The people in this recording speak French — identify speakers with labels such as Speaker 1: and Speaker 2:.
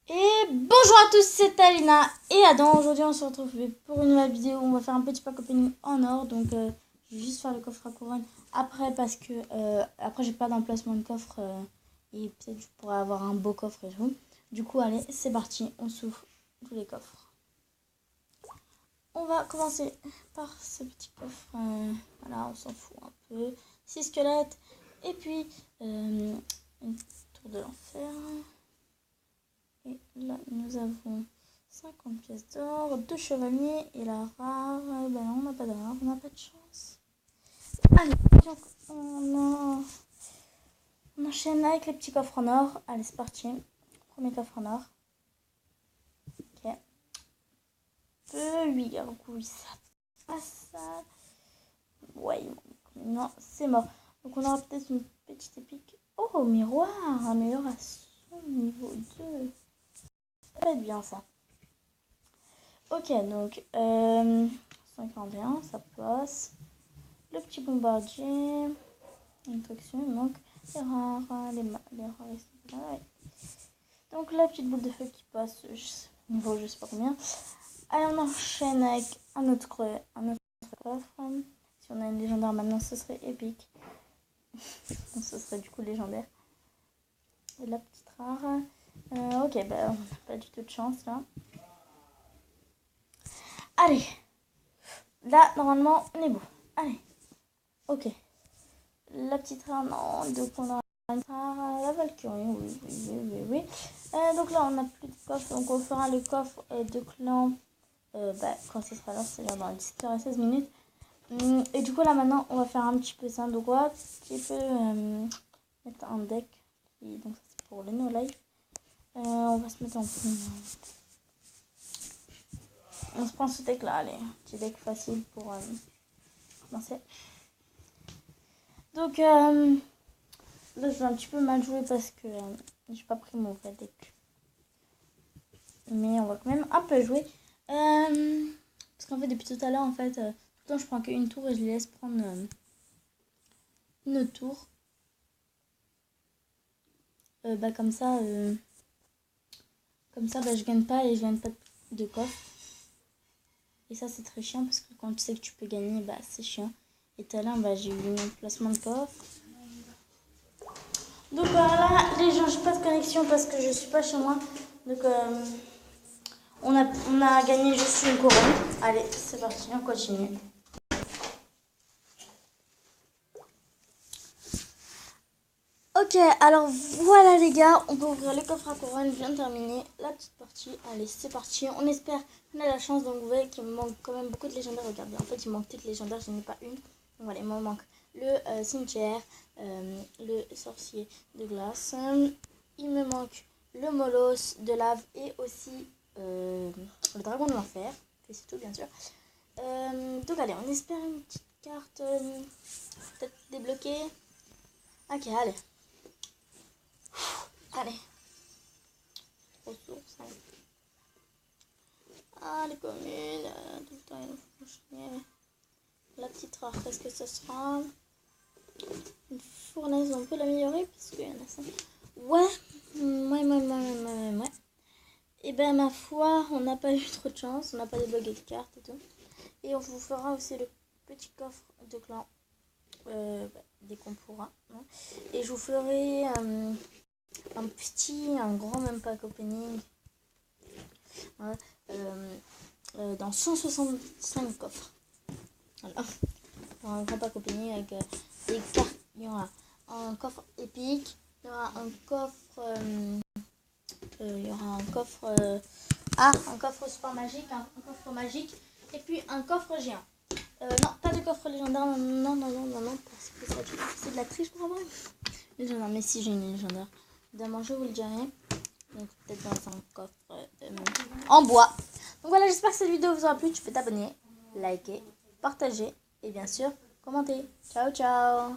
Speaker 1: Et bonjour à tous, c'est Alina et Adam. Aujourd'hui on se retrouve pour une nouvelle vidéo où on va faire un petit pack opening en or. Donc je vais juste faire le coffre à couronne après parce que après j'ai pas d'emplacement de coffre et peut-être je pourrais avoir un beau coffre et tout. Du coup allez, c'est parti, on s'ouvre tous les coffres. On va commencer par ce petit coffre, voilà, on s'en fout un peu. 6 squelettes et puis une tour de l'enfer. Et là, nous avons 50 pièces d'or, 2 chevaliers et la rare. Ben non, on n'a pas de rare, on n'a pas de chance. Allez, donc on enchaîne avec les petits coffres en or. Allez, c'est parti. Premier coffre en or. Ok. 8, alors oui, ça passe. Ouais, non, c'est mort. Donc on aura peut-être une petite épique. Oh, miroir, amélioration niveau 2. Ça va être bien ça. Ok, donc 51, ça passe. Le petit bombardier. Une traction, il manque les rares, les rares ici. Ouais. Donc la petite boule de feu qui passe, niveau je sais pas combien. Allez, on enchaîne avec un autre coffre. Si on a une légendaire maintenant, ce serait épique. Ce serait du coup légendaire. Et la petite rare. Ok, bah on n'a pas du tout de chance là. Allez, là normalement on est bon. Allez, ok. La petite rare, non, donc on a la Valkyrie, oui. Donc là on n'a plus de coffre, donc on fera le coffre de clan quand ce sera là, c'est-à-dire dans 17h16 minutes. Et du coup là maintenant on va faire un petit peu ça, donc on va un petit peu mettre un deck, donc ça c'est pour les no life. On va se mettre en on se prend ce deck là, allez, petit deck facile pour commencer. Donc là je vais un petit peu mal jouer parce que j'ai pas pris mon vrai deck, mais on va quand même un peu jouer parce qu'en fait depuis tout à l'heure en fait tout le temps je prends qu'une tour et je les laisse prendre une autre tour. Comme ça je gagne pas et je gagne pas de coffre. Et ça c'est très chiant parce que quand tu sais que tu peux gagner, c'est chiant. Et tout à l'heure j'ai eu un placement de coffre. Donc là les gens, j'ai pas de connexion parce que je suis pas chez moi. Donc on a gagné juste une couronne. Allez, c'est parti, on continue. Ok, alors voilà les gars, on peut ouvrir le coffre à couronne, je viens de terminer la petite partie. Allez, c'est parti, on espère qu'on a la chance. Donc vous voyez qu'il me manque quand même beaucoup de légendaires, regardez, en fait il me manque toutes les légendaires, je n'en ai pas une. Donc voilà, il me manque le cimetière, le sorcier de glace, il me manque le molosse de lave et aussi le dragon de l'enfer, et c'est tout bien sûr. Donc allez, on espère une petite carte peut-être débloquée. Ok, allez. Allez. Ressources. Allez. Ah, les communes. Tout le temps, il faut enchaîner. La petite rare, qu'est-ce que ce sera? Une fournaise, on peut l'améliorer parce qu'il y en a 5. Ouais. Et ben, ma foi, on n'a pas eu trop de chance. On n'a pas débloqué de cartes et tout. Et on vous fera aussi le petit coffre de clan. Dès qu'on pourra. Hein. Et je vous ferai un petit, un grand même pack opening. Voilà. Dans 165 coffres. Voilà. Un grand pack opening avec des cartes. Il y aura un coffre épique. Il y aura un coffre. Il y aura un coffre. Un coffre super magique. Un coffre magique. Et puis un coffre géant. Non, pas de coffre légendaire. Non. Parce que ça, c'est de la triche pour moi. Légendaire, mais si j'ai une légendaire. Évidemment, je vous le dirai. Donc peut-être dans un coffre en bois. Donc voilà, j'espère que cette vidéo vous aura plu. Tu peux t'abonner, liker, partager et bien sûr commenter. Ciao ciao.